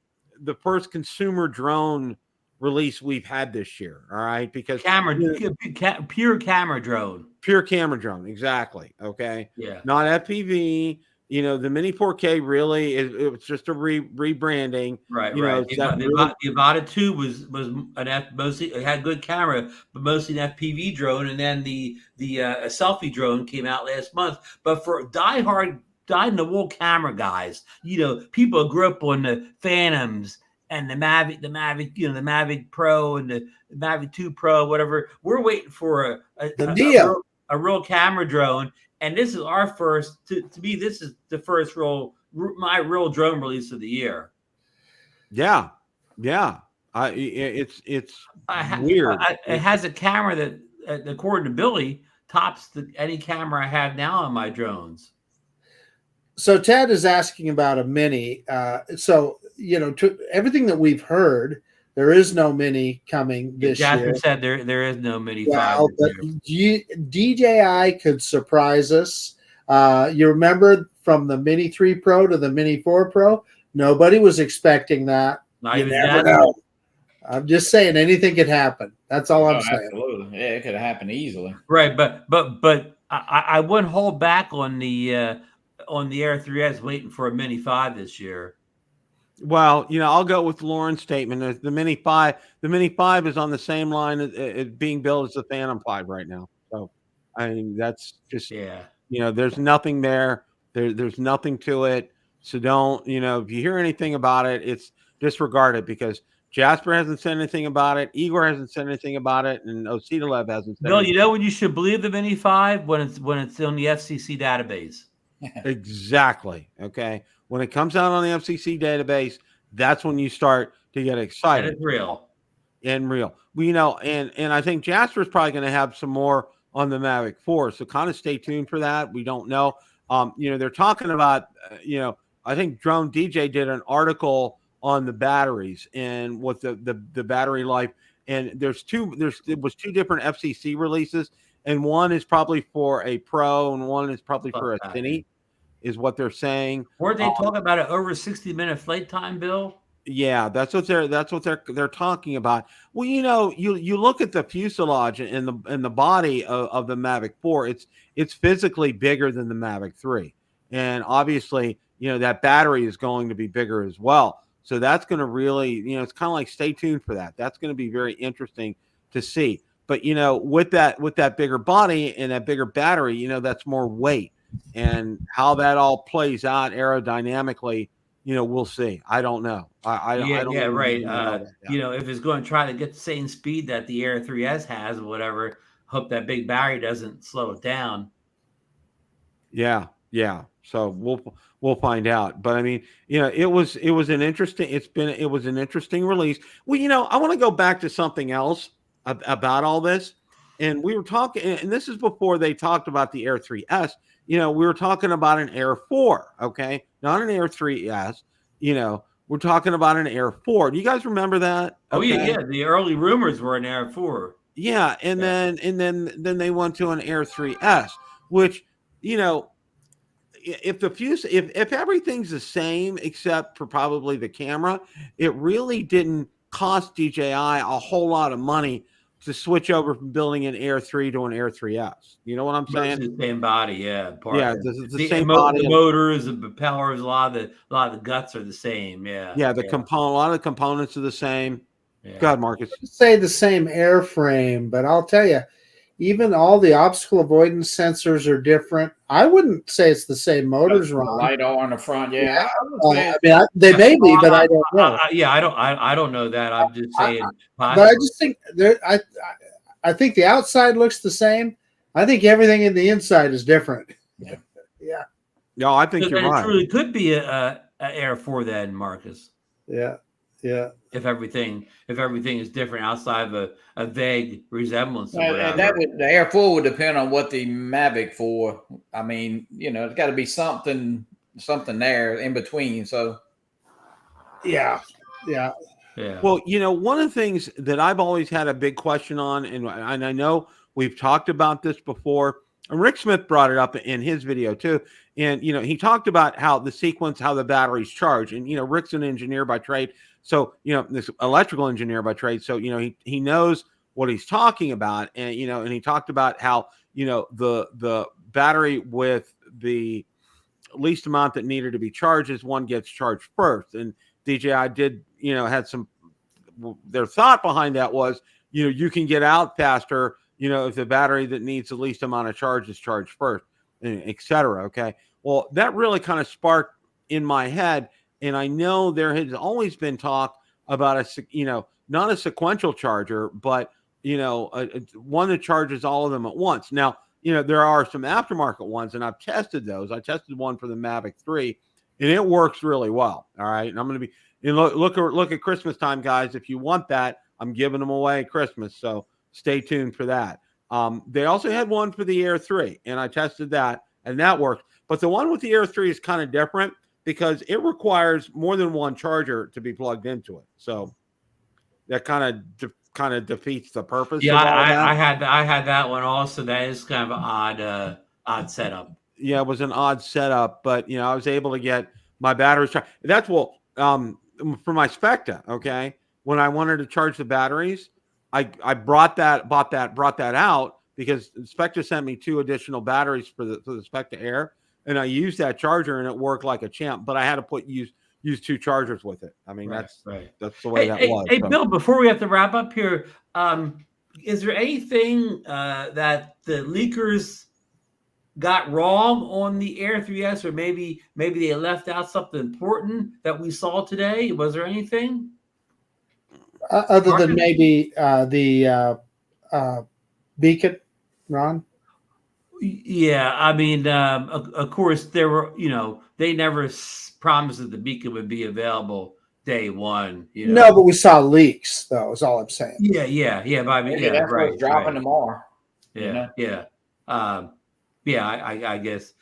the first consumer drone release we've had this year. All right, because pure camera drone, exactly. Okay, yeah, not FPV. You know, the Mini 4K really it was just a rebranding. Right, you right. know, the Avata 2 was mostly, it had good camera, but mostly an FPV drone, and then the selfie drone came out last month. But for diehard dyed-in-the-wool camera guys, you know, people who grew up on the Phantoms and the Mavic, you know, the Mavic Pro and the Mavic 2 Pro, whatever. We're waiting for a real camera drone. And this is our first, to me, this is the first my real drone release of the year. Yeah. It's weird. It has a camera that, according to Billy, tops any camera I have now on my drones. So Ted is asking about a Mini. So, you know, to everything that we've heard, there is no Mini coming this year. Jasper said there is no Mini 5. Well, but DJI could surprise us. You remember from the Mini 3 Pro to the Mini 4 Pro? Nobody was expecting that. You never know. I'm just saying anything could happen. That's all I'm saying. Absolutely. Yeah, it could have happened easily. Right, but I wouldn't hold back on the Air 3S waiting for a Mini 5 this year. Well, you know, I'll go with Lauren's statement. The Mini 5 is on the same line as being built as the Phantom 5 right now. So I mean, that's just, Yeah. there's nothing there. There's nothing to it. So don't, if you hear anything about it, it's disregard it, because Jasper hasn't said anything about it. Igor hasn't said anything about it. And Ositalev hasn't said Bill, anything. you know when you should believe the Mini 5? When it's on the FCC database. Exactly. Okay. When it comes out on the FCC database, that's when you start to get excited. That is real. And real. Well, and I think Jasper's probably going to have some more on the Mavic 4. So kind of stay tuned for that. We don't know. They're talking about, I think Drone DJ did an article on the batteries and what the battery life. And it was two different FCC releases, and one is probably for a Pro and one is probably for a Cine, is what they're saying. Weren't they talking about an over 60-minute flight time, Bill? Yeah, that's what they're talking about. Well, you look at the fuselage and the body of the Mavic 4. It's physically bigger than the Mavic 3, and obviously, that battery is going to be bigger as well. So that's going to really, it's kind of like, stay tuned for that. That's going to be very interesting to see. But with that bigger body and that bigger battery, that's more weight, and how that all plays out aerodynamically. We'll see. I don't know. I don't yeah, right. know if it's going to try to get the same speed that the Air 3S has or whatever, hope that big battery doesn't slow it down. Yeah. So we'll find out. But I mean, it was an interesting release. Well, I want to go back to something else about all this. And we were talking, and this is before they talked about the Air 3S. We were talking about an Air 4, okay? Not an Air 3S. We're talking about an Air 4. Do you guys remember that? Okay. Oh, yeah. The early rumors were an Air 4. Yeah, and then they went to an Air 3S, which, if everything's the same except for probably the camera, it really didn't cost DJI a whole lot of money to switch over from building an Air 3 to an Air 3S. You know what I'm saying? It's the same body, yeah. It's the same body. The motors, the propellers, a lot of the guts are the same. Yeah. Yeah, a lot of the components are the same. Yeah. Go ahead, Marcus. Say the same airframe, but I'll tell you, even all the obstacle avoidance sensors are different. I wouldn't say it's the same motors, Ron. LiDAR on the front, yeah. They may be, but I don't know. I don't know that. I'm just saying. But I just think I think the outside looks the same. I think everything in the inside is different. Yeah. Yeah. No, I think you're right. It truly could be a Air 4 then, Marcus. Yeah. If everything is different outside of a vague resemblance. And the Air 4 would depend on what the Mavic 4. I mean, it's got to be something there in between. So, yeah. Well, one of the things that I've always had a big question on, and I know we've talked about this before, and Rick Smith brought it up in his video too. And, he talked about how the batteries charge. And, Rick's an engineer by trade. So, this electrical engineer by trade. So, he knows what he's talking about. And, and he talked about how, the battery with the least amount that needed to be charged is one gets charged first. And DJI did, had their thought behind that was, you can get out faster, if the battery that needs the least amount of charge is charged first, et cetera. Okay. Well, that really kind of sparked in my head. And I know there has always been talk about not a sequential charger, but, one that charges all of them at once. Now, there are some aftermarket ones, and I've tested those. I tested one for the Mavic 3, and it works really well. All right. And I'm going to be, look at Christmas time, guys. If you want that, I'm giving them away at Christmas. So stay tuned for that. They also had one for the Air 3, and I tested that, and that worked. But the one with the Air 3 is kind of different because it requires more than one charger to be plugged into it. So that kind of defeats the purpose. Yeah, I had that one also. That is kind of an odd setup. Yeah, it was an odd setup, but I was able to get my batteries charged. That's for my Specta. Okay, when I wanted to charge the batteries, I brought that out because Specta sent me 2 additional batteries for the Specta Air, and I used that charger and it worked like a champ. But I had to use 2 chargers with it. I mean, that's the way that was. Hey, Bill, before we have to wrap up here, is there anything that the leakers got wrong on the Air 3S, or maybe they left out something important that we saw today? Was there anything other than maybe the beacon, Ron? Yeah, I mean, of course, there were, they never promised that the beacon would be available day one. No, but we saw leaks, though, is all I'm saying. Yeah. But I mean, that's right, what's dropping tomorrow. Yeah. I guess,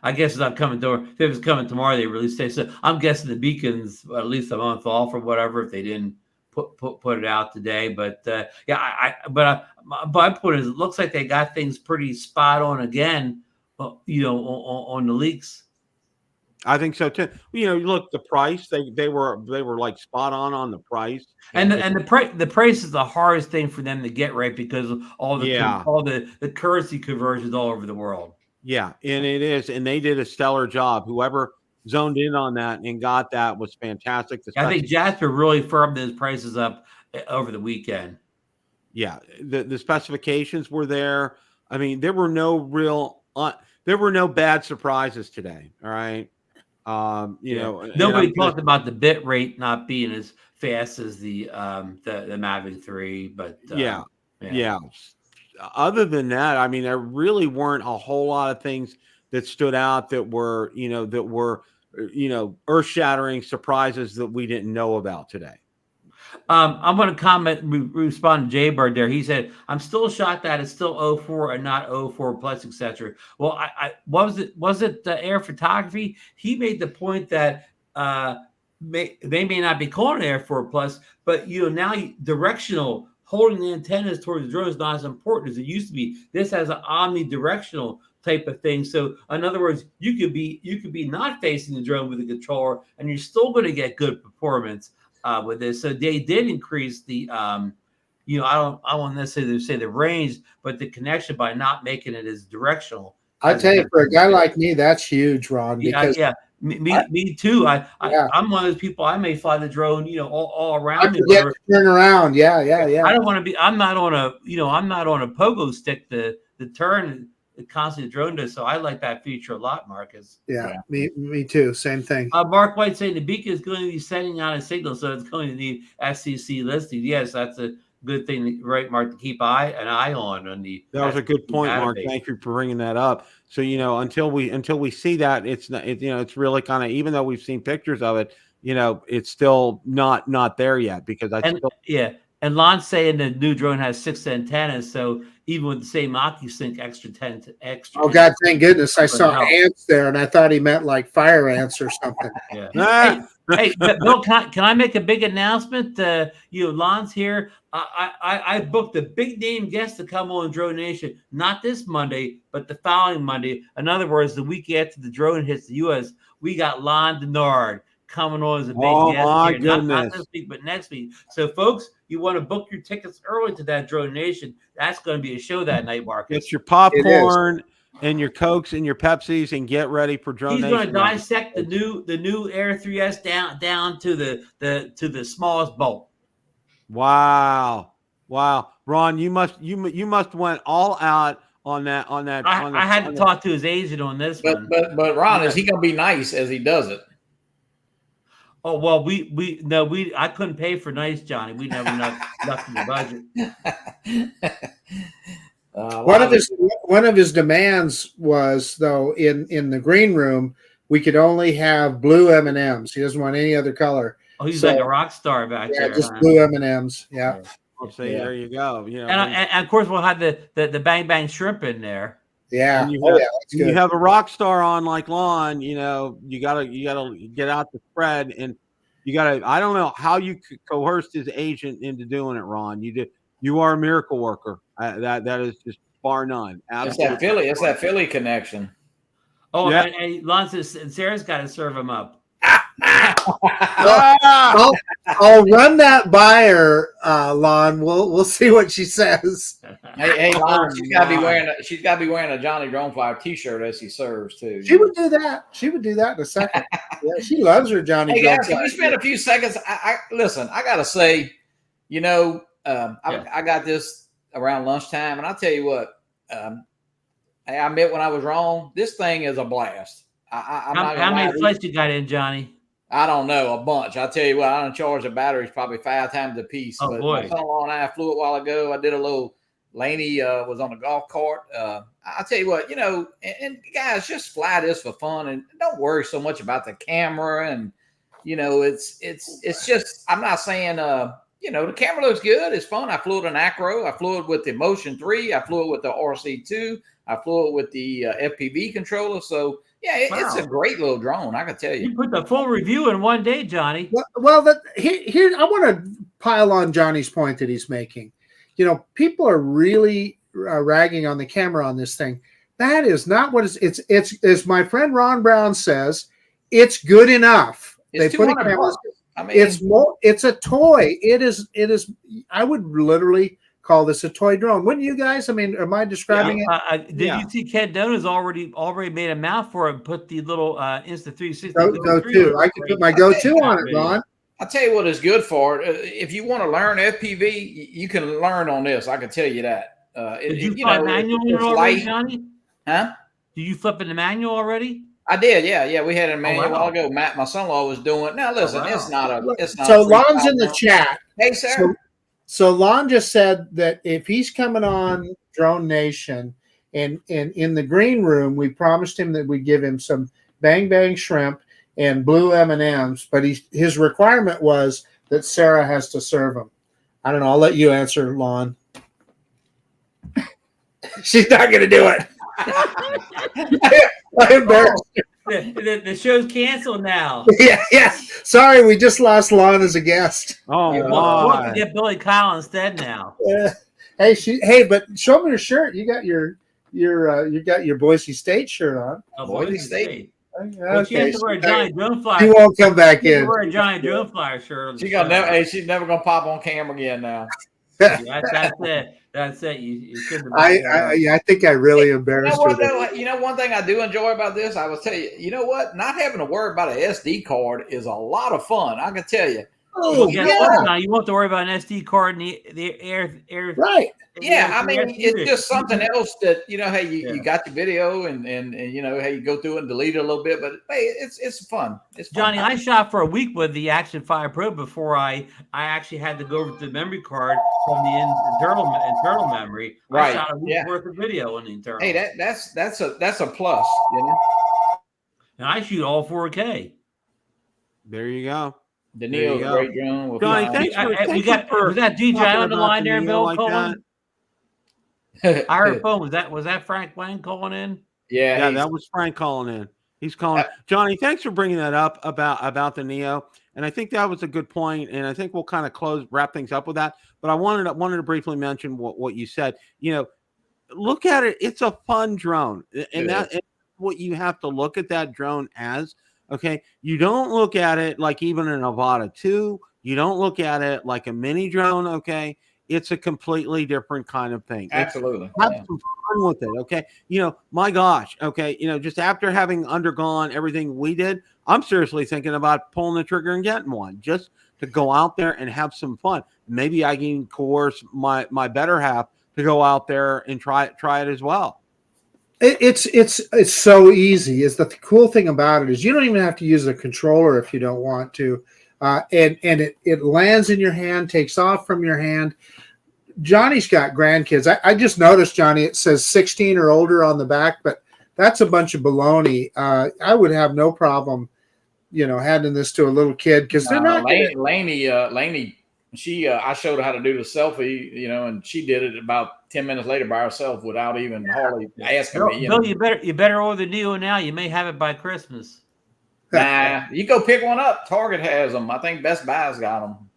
I guess it's not coming tomorrow. If it was coming tomorrow, they released it. So I'm guessing the beacon's at least a month off or whatever if they didn't put it out today. But my point is, it looks like they got things pretty spot on again, on the leaks. I think so too. Look, the price they were like spot on the price, and the price is the hardest thing for them to get right because of all the currency conversions all over the world. Yeah, and it is, and they did a stellar job. Whoever zoned in on that and got that was fantastic. I think Jasper really firmed those prices up over the weekend. Yeah, the specifications were there. I mean, there were no bad surprises today. All right. Nobody talked about the bit rate not being as fast as the Mavic 3, but yeah. Other than that, I mean, there really weren't a whole lot of things that stood out that were earth-shattering surprises that we didn't know about today. I'm going to respond to Jay Bird there. He said, "I'm still shocked that it's still 04 and not 04 plus, etc." Well, was it the Air Photography? He made the point that they may not be calling it Air 4 plus, but now directional, holding the antennas towards the drone is not as important as it used to be. This has an omnidirectional type of thing. So in other words, you could be not facing the drone with a controller, and you're still going to get good performance with this. So they did increase the I won't necessarily say the range, but the connection by not making it as directional. I tell you, for a guy like me, that's huge, Ron. Because me too. I'm one of those people. I may fly the drone, all around. Turn around. Yeah. I don't want to be. I'm not on a pogo stick to turn. Constantly drone does, so I like that feature a lot, Marcus. Yeah. Me too. Same thing. Mark White saying the beacon is going to be sending out a signal, so it's going to need FCC listing. Yes, that's a good thing, right, Mark, to keep an eye on the. That was a good point, Mark. Thank you for bringing that up. So until we see that, it's really kind of, even though we've seen pictures of it, it's still not there yet because And Lon's saying the new drone has 6 antennas, so even with the same OcuSync extra. Oh God, thank goodness! I saw ants there, and I thought he meant like fire ants or something. Yeah. Hey, Bill, can I make a big announcement? Lon's here. I booked a big name guest to come on Drone Nation, not this Monday, but the following Monday. In other words, the week after the drone hits the U.S., we got Lon Denard coming on as a big guest here. Not this week, but next week. So, folks, you want to book your tickets early to that Drone Nation. That's going to be a show that night, Marcus. Get your popcorn and your Cokes and your Pepsis and get ready for Drone Nation. He's going to dissect the new Air 3S down to the smallest bolt. Wow. Ron, you must went all out on that. I had to talk to his agent on this one. But Ron, is he going to be nice as he does it? Oh, well, I couldn't pay for nice, Johnny. We never enough in the budget. One of his demands was, though, in the green room, we could only have blue M&Ms. He doesn't want any other color. Oh, he's like a rock star back there. Yeah, just blue M&Ms. Yeah. There you go. And of course, we'll have the Bang Bang shrimp in there. Yeah. You have a rock star on like Lon, you gotta get out the spread, and I don't know how you coerced his agent into doing it, Ron. You are a miracle worker. That is just bar none. Absolutely. It's that Philly connection. Oh, yeah. And Lon says Sarah's got to serve him up. I'll run that by her, Lon. We'll see what she says. Hey, Lon, she's got to be wearing a Johnny Dronefire t-shirt as he serves too. She would do that. She would do that in a second. Yeah, she loves her Johnny. Hey guys, can we spend a few seconds? Listen, I gotta say, I got this around lunchtime, and I'll tell you what, I admit when I was wrong. This thing is a blast. How many flights you got in, Johnny? I don't know, a bunch. I tell you what, I done charged the batteries probably 5 times a piece. Oh, but boy. my son-in-law and I flew it a while ago. I did a little. Laney was on a golf cart. I'll tell you what, you know, and guys, just fly this for fun and don't worry so much about the camera. And you know, it's just. I'm not saying you know, the camera looks good. It's fun. I flew it in Acro. I flew it with the Motion 3. I flew it with the RC2. I flew it with the FPV controller. So yeah, it's a great little drone. I can tell you. You put the full review in one day, Johnny. Well, here I want to pile on Johnny's point that he's making. You know, people are really ragging on the camera on this thing. That is not what it's as my friend Ron Brown says, it's good enough. It's they put a camera. I mean, it's a toy. It is. I would literally call this a toy drone. Wouldn't you guys? I mean, am I describing it? Did you see Ken Dona's already made a mount for it and put the little Insta360 go-to. I could put my go-to on it, Ron. I'll tell you what it's good for. If you want to learn FPV, you can learn on this. I can tell you that. Did you flip manual already, Johnny? Huh? Did you flip in the manual already? I did, yeah. We had a manual a while ago. My son-in-law was doing. Now listen, it's not. So Lon's in the chat. Hey, sir. So Lon just said that if he's coming on Drone Nation and in the green room, we promised him that we'd give him some Bang Bang shrimp and blue M&Ms, but his requirement was that Sarah has to serve him. I don't know. I'll let you answer, Lon. She's not going to do it. I'm embarrassed. The show's canceled now. Yeah. Sorry, we just lost Lon as a guest. Oh, we'll have to get Billy Kyle instead now. Hey, but show me your shirt. You got your Boise State shirt on. Oh, Boise State. Well, she has to wear a giant drone flyer. He won't come back in. Wear a giant drone flyer shirt. She's never gonna pop on camera again now. That's it. That's it. You shouldn't. I think I really embarrassed her. You know, one thing I do enjoy about this, I will tell you. You know what? Not having to worry about an SD card is a lot of fun. I can tell you. Oh, you won't have to worry about an SD card and the air. Right. Yeah, I mean, it's just something else that, you know, hey, you got your video and you know, hey, you go through it and delete it a little bit, but hey, it's fun. It's fun. Johnny, I shot for a week with the Action 5 Pro before I actually had to go over to the memory card from the internal memory. Right. I shot a week's worth of video on the internal. Hey, that's a plus, you know. And I shoot all 4K. There you go. The Neo's a great drone. Johnny, thanks for was that DJI on the line there, Bill? Like calling? I heard a phone. Was that Frank Wayne calling in? Yeah, that was Frank calling in. He's calling. Johnny, thanks for bringing that up about the Neo. And I think that was a good point. And I think we'll kind of wrap things up with that. But I wanted to briefly mention what you said. You know, look at it. It's a fun drone, and that's what you have to look at that drone as. Okay, you don't look at it like even an Avata 2. You don't look at it like a mini drone. Okay, it's a completely different kind of thing. Absolutely, have some fun with it. Okay, you know, my gosh. Okay, you know, just after having undergone everything we did, I'm seriously thinking about pulling the trigger and getting one just to go out there and have some fun. Maybe I can coerce my better half to go out there and try it as well. It's so easy. Is the cool thing about it is you don't even have to use a controller if you don't want to, and it lands in your hand, takes off from your hand. Johnny's got grandkids. I just noticed, Johnny, it says 16 or older on the back, but that's a bunch of baloney. I would have no problem, you know, handing this to a little kid because they're not. Laney. I showed her how to do the selfie, you know, and she did it about 10 minutes later by herself without even hardly asking me. Bill, you better order the Neo now. You may have it by Christmas. Nah, you go pick one up. Target has them. I think Best Buy's got them.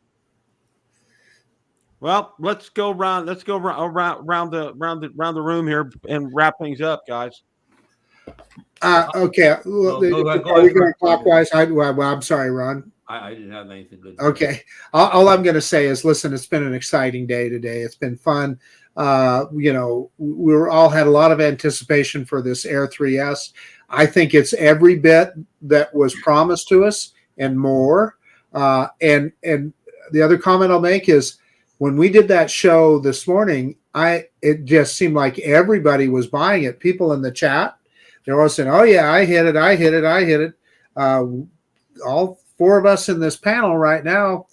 Well, let's go around the room here and wrap things up, guys. Okay. Are we going clockwise? I'm sorry, Ron. I didn't have anything good. Okay. All I'm going to say is, listen, it's been an exciting day today. It's been fun. You know, all had a lot of anticipation for this Air 3S. I think it's every bit that was promised to us and more. And the other comment I'll make is when we did that show this morning, it just seemed like everybody was buying it. People in the chat, they're all saying, "Oh yeah, I hit it, I hit it, I hit it." All four of us in this panel right now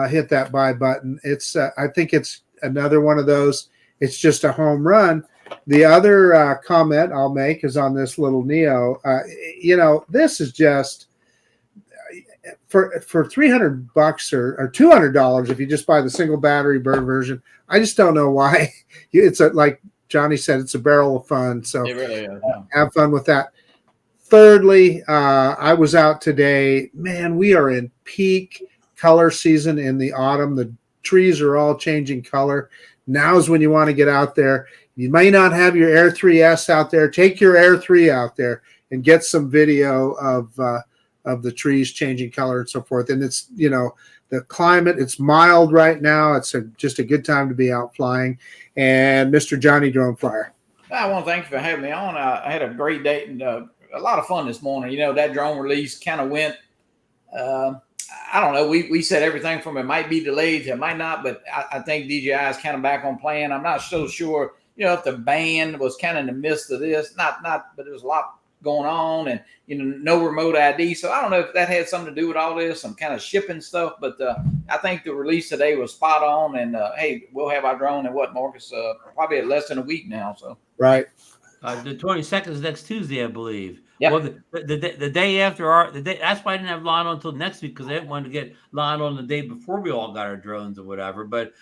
hit that buy button. It's I think it's another one of those. It's just a home run. The other comment I'll make is on this little Neo. You know, this is just for $300 or $200 if you just buy the single battery version. I just don't know why. It's like Johnny said, it's a barrel of fun. So It really is. have fun with that. Thirdly, I was out today. Man, we are in peak color season in the autumn. The trees are all changing color. Now is when you want to get out there. You may not have your Air 3S out there. Take your Air 3 out there and get some video of the trees changing color and so forth. And it's, you know, the climate, it's mild right now. It's just a good time to be out flying. And Mr. Johnny Drone Flyer. I want to thank you for having me on. I had a great day and a lot of fun this morning. You know, that drone release kind of went, I don't know. We said everything from it might be delayed to it might not, but I think DJI is kind of back on plan. I'm not so sure, you know, if the band was kind of in the midst of this, but there was a lot going on and, you know, no remote ID. So I don't know if that had something to do with all this, some kind of shipping stuff, but I think the release today was spot on. And hey, we'll have our drone in what, Marcus, probably at less than a week now. So right. The 22nd is next Tuesday, I believe. Yep. Well, the day after that's why I didn't have line on until next week, because I didn't want to get line on the day before we all got our drones or whatever. But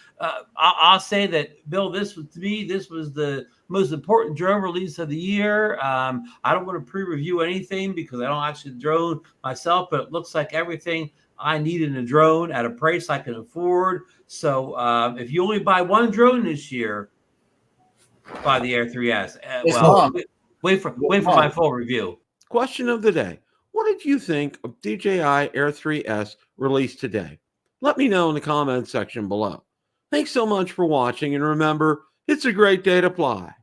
I'll say that, Bill, this was the most important drone release of the year. I don't want to pre-review anything because I don't actually drone myself, but it looks like everything I need in a drone at a price I can afford. So if you only buy one drone this year, buy the Air 3S. Wait for my full review. Question of the day. What did you think of DJI Air 3S released today? Let me know in the comments section below. Thanks so much for watching, and remember, it's a great day to fly.